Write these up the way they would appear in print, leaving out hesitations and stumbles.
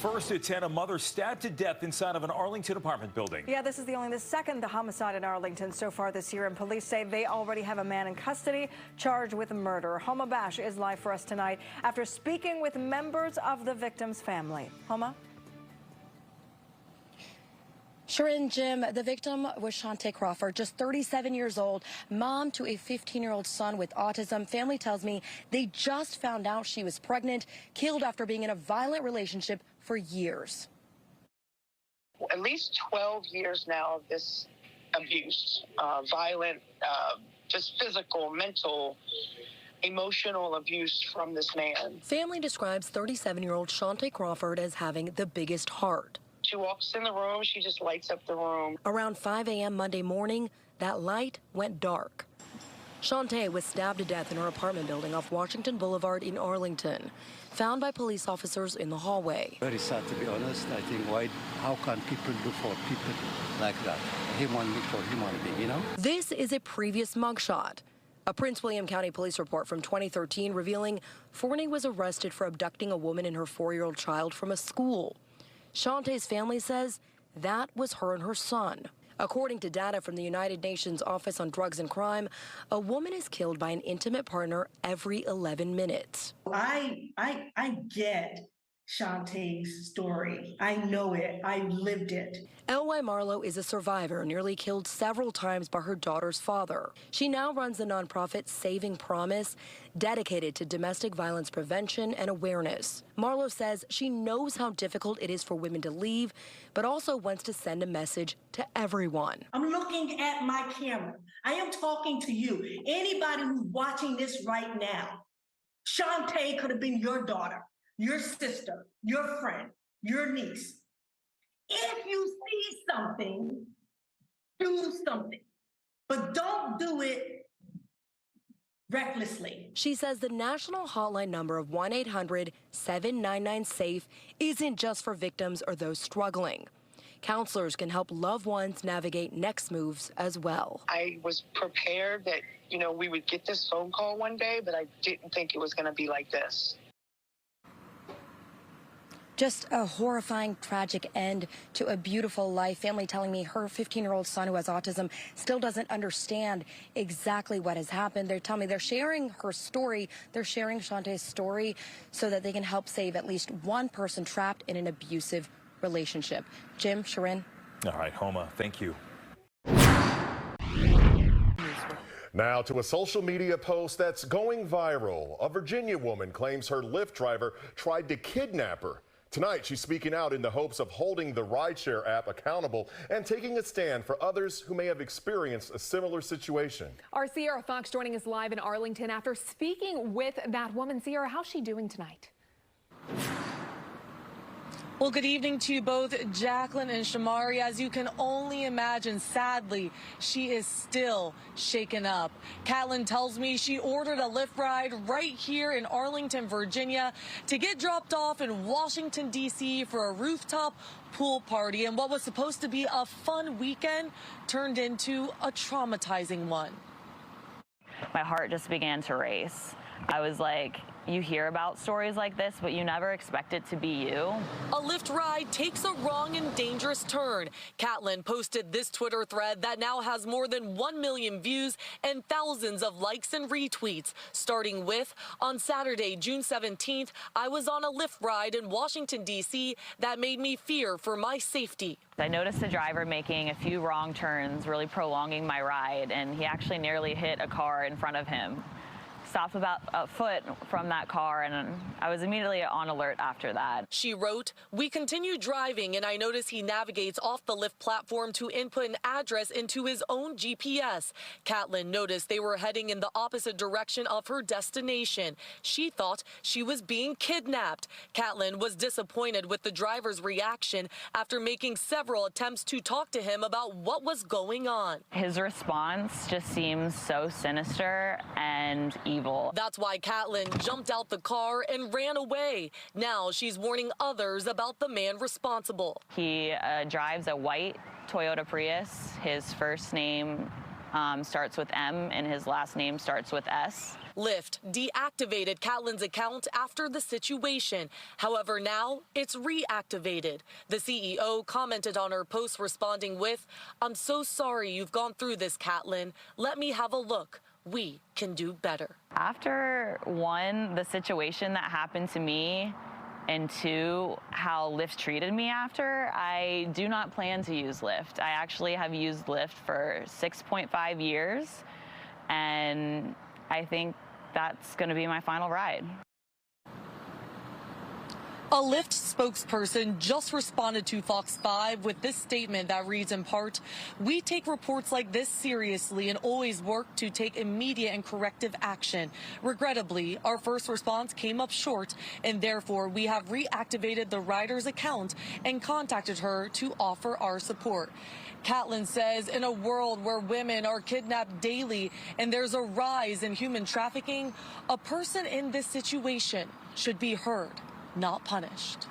First at 10, a mother stabbed to death inside of an Arlington apartment building. Yeah, this is only the second homicide in Arlington so far this year, and police say they already have a man in custody charged with murder. Homa Bash is live for us tonight after speaking with members of the victim's family. Homa? Sharon, Jim, the victim was Shante Crawford, just 37 years old, mom to a 15-year-old son with autism. Family tells me they just found out she was pregnant, killed after being in a violent relationship for years. At least 12 years now of this abuse, violent, just physical, mental, emotional abuse from this man. Family describes 37-year-old Shante Crawford as having the biggest heart. She walks in the room, she just lights up the room. Around 5 a.m. Monday morning, that light went dark. Shante was stabbed to death in her apartment building off Washington Boulevard in Arlington, found by police officers in the hallway. Very sad, to be honest. I think, how can people do for people like that? Human being for human being, you know? This is a previous mugshot. A Prince William County police report from 2013 revealing Forney was arrested for abducting a woman and her 4-year-old child from a school. Shante's family says that was her and her son. According to data from the United Nations Office on Drugs and Crime, a woman is killed by an intimate partner every 11 minutes. I get Shante's story. I know it. I lived it. L.Y. Marlowe is a survivor, nearly killed several times by her daughter's father. She now runs the nonprofit Saving Promise, dedicated to domestic violence prevention and awareness. Marlowe says she knows how difficult it is for women to leave, but also wants to send a message to everyone. I'm looking at my camera. I am talking to you. Anybody who's watching this right now, Shante could have been your daughter, your sister, your friend, your niece. If you see something, do something, but don't do it recklessly. She says the national hotline number of 1-800-799-SAFE isn't just for victims or those struggling. Counselors can help loved ones navigate next moves as well. I was prepared that, we would get this phone call one day, but I didn't think it was going to be like this. Just a horrifying, tragic end to a beautiful life. Family telling me her 15-year-old son who has autism still doesn't understand exactly what has happened. They're telling me they're sharing her story. They're sharing Shante's story so that they can help save at least one person trapped in an abusive relationship. Jim, Sharon. All right, Homa, thank you. Now to a social media post that's going viral. A Virginia woman claims her Lyft driver tried to kidnap her. Tonight, she's speaking out in the hopes of holding the rideshare app accountable and taking a stand for others who may have experienced a similar situation. Our Sierra Fox joining us live in Arlington after speaking with that woman. Sierra, how's she doing tonight? Well, good evening to you both, Jacqueline and Shamari. As you can only imagine, sadly, she is still shaken up. Catlin tells me she ordered a Lyft ride right here in Arlington, Virginia, to get dropped off in Washington, D.C. for a rooftop pool party. And what was supposed to be a fun weekend turned into a traumatizing one. My heart just began to race. I was like, you hear about stories like this, but you never expect it to be you. A Lyft ride takes a wrong and dangerous turn. Catlin posted this Twitter thread that now has more than 1 million views and thousands of likes and retweets, starting with, on Saturday, June 17th, I was on a Lyft ride in Washington, D.C. that made me fear for my safety. I noticed the driver making a few wrong turns, really prolonging my ride, and he actually nearly hit a car in front of him. Stopped about a foot from that car, and I was immediately on alert after that. She wrote, we continue driving, and I notice he navigates off the Lyft platform to input an address into his own GPS. Catlin noticed they were heading in the opposite direction of her destination. She thought she was being kidnapped. Catlin was disappointed with the driver's reaction after making several attempts to talk to him about what was going on. His response just seems so sinister and evil. That's why Catlin jumped out the car and ran away. Now she's warning others about the man responsible. He drives a white Toyota Prius. His first name starts with M and his last name starts with S. Lyft deactivated Catlin's account after the situation. However, now it's reactivated. The CEO commented on her post responding with, "I'm so sorry you've gone through this, Catlin. Let me have a look. We can do better." After one, the situation that happened to me, and two, how Lyft treated me after, I do not plan to use Lyft. I actually have used Lyft for 6.5 years, and I think that's going to be my final ride. A Lyft spokesperson just responded to Fox 5 with this statement that reads in part, "We take reports like this seriously and always work to take immediate and corrective action. Regrettably, our first response came up short, and therefore we have reactivated the rider's account and contacted her to offer our support." Catlin says in a world where women are kidnapped daily and there's a rise in human trafficking, a person in this situation should be heard, not punished.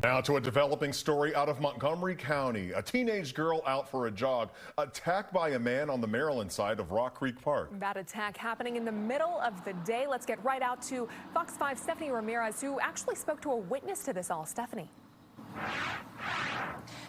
Now to a developing story out of Montgomery County. A teenage girl out for a jog, attacked by a man on the Maryland side of Rock Creek Park. That attack happening in the middle of the day. Let's get right out to Fox 5's Stephanie Ramirez, who actually spoke to a witness to this all. Stephanie.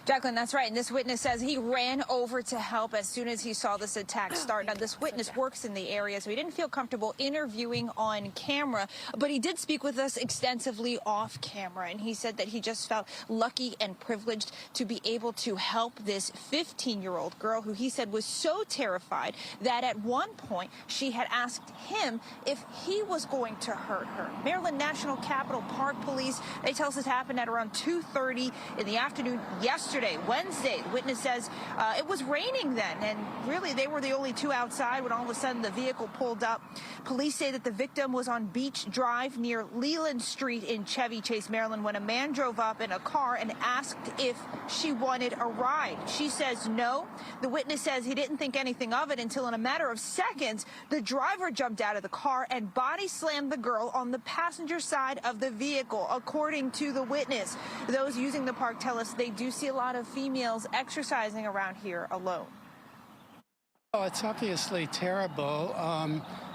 Jacqueline, that's right. And this witness says he ran over to help as soon as he saw this attack start. Now, this witness works in the area, so he didn't feel comfortable interviewing on camera, but he did speak with us extensively off camera. And he said that he just felt lucky and privileged to be able to help this 15-year-old girl who he said was so terrified that at one point she had asked him if he was going to hurt her. Maryland National Capital Park Police, they tell us this happened at around 2:30 in the afternoon yesterday, Wednesday. The witness says it was raining then, and really they were the only two outside when all of a sudden the vehicle pulled up. Police say that the victim was on Beach Drive near Leland Street in Chevy Chase, Maryland, when a man drove up in a car and asked if she wanted a ride. She says no. The witness says he didn't think anything of it until in a matter of seconds, the driver jumped out of the car and body slammed the girl on the passenger side of the vehicle, according to the witness. Those using the park tell us they do see a lot of females exercising around here alone. Oh, it's obviously terrible.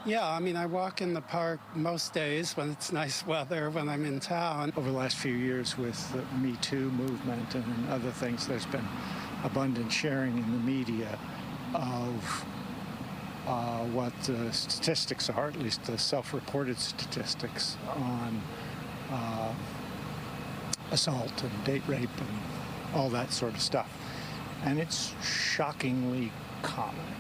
Yeah, I mean, I walk in the park most days when it's nice weather, when I'm in town. Over the last few years with the Me Too movement and other things, there's been abundant sharing in the media of what the statistics are, at least the self-reported statistics on assault and date rape and all that sort of stuff. And it's shockingly common.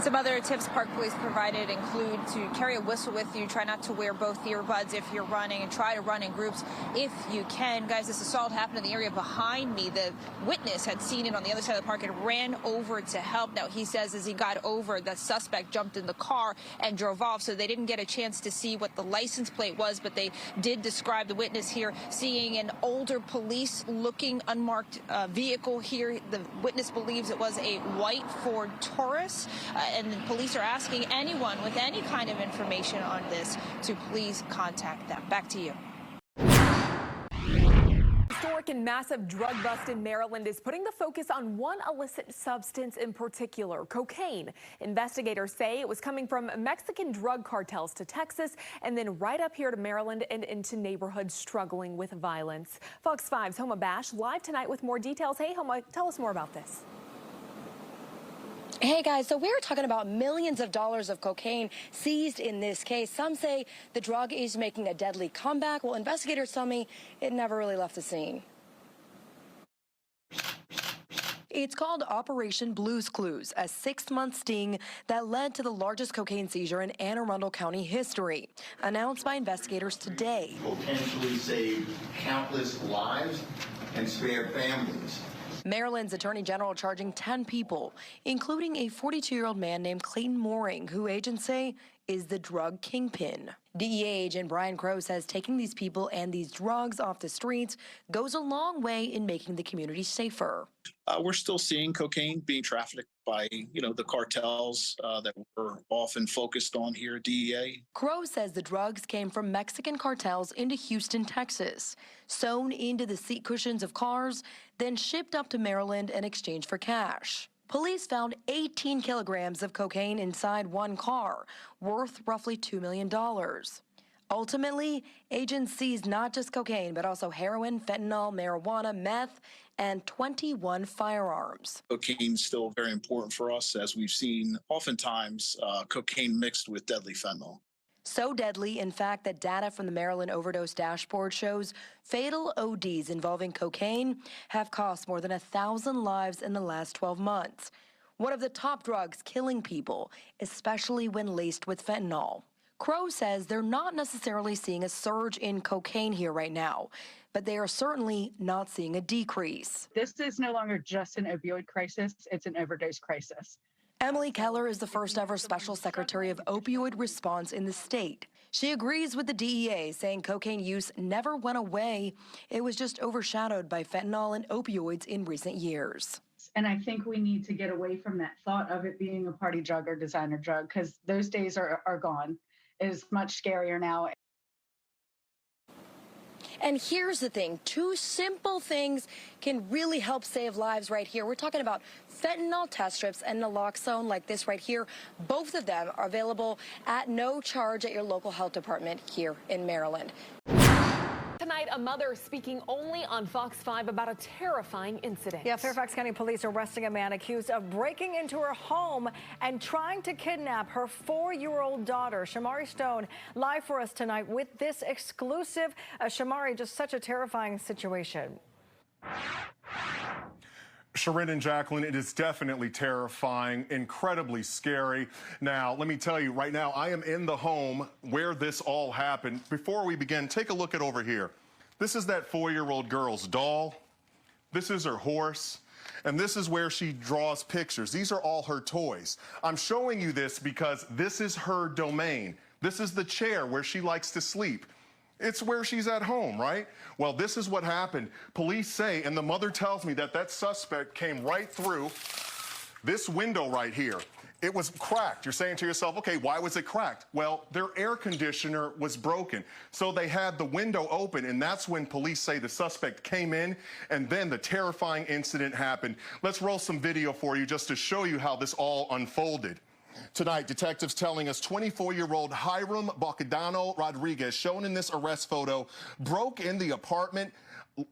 Some other tips park police provided include to carry a whistle with you, try not to wear both earbuds if you're running, and try to run in groups if you can. Guys, this assault happened in the area behind me. The witness had seen it on the other side of the park and ran over to help. Now, he says as he got over, the suspect jumped in the car and drove off, so they didn't get a chance to see what the license plate was, but they did describe the witness here seeing an older police-looking unmarked vehicle here. The witness believes it was a white Ford Taurus. And the police are asking anyone with any kind of information on this to please contact them. Back to you. Historic and massive drug bust in Maryland is putting the focus on one illicit substance in particular, cocaine. Investigators say it was coming from Mexican drug cartels to Texas and then right up here to Maryland and into neighborhoods struggling with violence. Fox 5's Homa Bash live tonight with more details. Hey, Homa, tell us more about this. Hey guys, so we're talking about millions of dollars of cocaine seized in this case. Some say the drug is making a deadly comeback. Well, investigators tell me it never really left the scene. It's called Operation Blue's Clues, a 6-month sting that led to the largest cocaine seizure in Anne Arundel County history, announced by investigators today. Potentially saved countless lives and spared families. Maryland's Attorney General charging 10 people, including a 42-year-old man named Clayton Mooring, who agents say is the drug kingpin. DEA agent Brian Crow says taking these people and these drugs off the streets goes a long way in making the community safer. We're still seeing cocaine being trafficked by, the cartels that we're often focused on here at DEA. Crow says the drugs came from Mexican cartels into Houston, Texas, sewn into the seat cushions of cars, then shipped up to Maryland in exchange for cash. Police found 18 kilograms of cocaine inside one car, worth roughly $2 million. Ultimately, agents seized not just cocaine, but also heroin, fentanyl, marijuana, meth, and 21 firearms. Cocaine is still very important for us, as we've seen oftentimes cocaine mixed with deadly fentanyl. So deadly, in fact, that data from the Maryland Overdose Dashboard shows fatal ODs involving cocaine have cost more than 1,000 lives in the last 12 months. One of the top drugs killing people, especially when laced with fentanyl. Crow says they're not necessarily seeing a surge in cocaine here right now, but they are certainly not seeing a decrease. This is no longer just an opioid crisis, it's an overdose crisis. Emily Keller is the first ever special secretary of opioid response in the state. She agrees with the DEA, saying cocaine use never went away. It was just overshadowed by fentanyl and opioids in recent years. And I think we need to get away from that thought of it being a party drug or designer drug, because those days are gone. It is much scarier now. And here's the thing, two simple things can really help save lives right here. We're talking about fentanyl test strips and naloxone like this right here. Both of them are available at no charge at your local health department here in Maryland. Tonight, a mother speaking only on Fox 5 about a terrifying incident. Yeah, Fairfax County police arresting a man accused of breaking into her home and trying to kidnap her 4-year-old daughter. Shamari Stone live for us tonight with this exclusive. Shamari, just such a terrifying situation. Sharon and Jacqueline, it is definitely terrifying, incredibly scary. Now, let me tell you, right now, I am in the home where this all happened. Before we begin, take a look at over here. This is that 4-year-old girl's doll. This is her horse. And this is where she draws pictures. These are all her toys. I'm showing you this because this is her domain. This is the chair where she likes to sleep. It's where she's at home, right? Well, this is what happened. Police say, and the mother tells me that that suspect came right through this window right here. It was cracked. You're saying to yourself, okay, why was it cracked? Well, their air conditioner was broken. So they had the window open, and that's when police say the suspect came in, and then the terrifying incident happened. Let's roll some video for you just to show you how this all unfolded. Tonight, detectives telling us 24-year-old Hiram Bacadano Rodriguez, shown in this arrest photo, broke in the apartment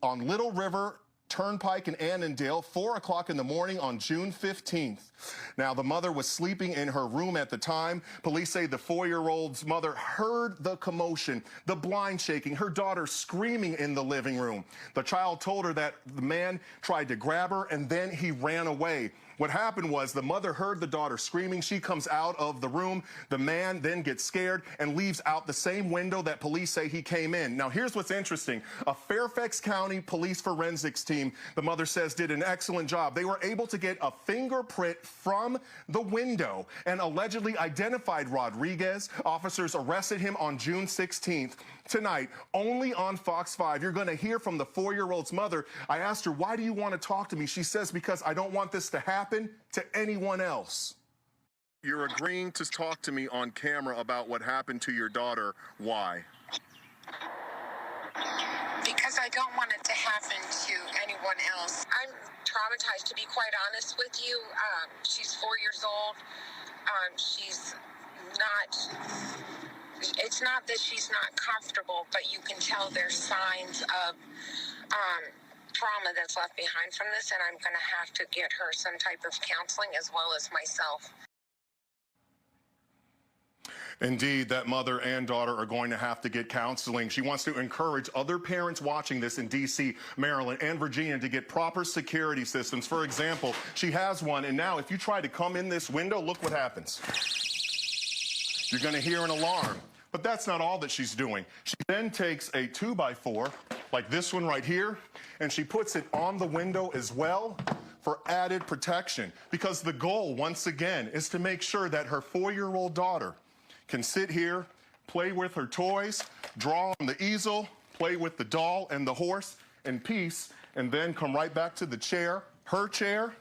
on Little River Turnpike in Annandale, 4 o'clock in the morning on June 15th. Now, the mother was sleeping in her room at the time. Police say the 4-year-old's mother heard the commotion, the blind shaking, her daughter screaming in the living room. The child told her that the man tried to grab her and then he ran away. What happened was the mother heard the daughter screaming. She comes out of the room. The man then gets scared and leaves out the same window that police say he came in. Now, here's what's interesting. A Fairfax County police forensics team, the mother says, did an excellent job. They were able to get a fingerprint from the window and allegedly identified Rodriguez. Officers arrested him on June 16th. Tonight, only on Fox 5, you're going to hear from the 4-year-old's mother. I asked her, why do you want to talk to me? She says, because I don't want this to happen to anyone else. You're agreeing to talk to me on camera about what happened to your daughter. Why? Because I don't want it to happen to anyone else. I'm traumatized, to be quite honest with you. She's 4 years old. She's not... It's not that she's not comfortable, but you can tell there's signs of trauma that's left behind from this, and I'm going to have to get her some type of counseling as well as myself. Indeed, that mother and daughter are going to have to get counseling. She wants to encourage other parents watching this in D.C., Maryland, and Virginia to get proper security systems. For example, she has one, and now if you try to come in this window, look what happens. You're going to hear an alarm. But that's not all that she's doing. She then takes a 2x4, like this one right here, and she puts it on the window as well for added protection. Because the goal, once again, is to make sure that her 4-year-old daughter can sit here, play with her toys, draw on the easel, play with the doll and the horse in peace, and then come right back to the chair, her chair,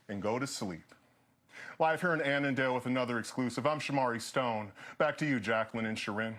and go to sleep. Live here in Annandale with another exclusive. I'm Shamari Stone. Back to you, Jacqueline and Sharon.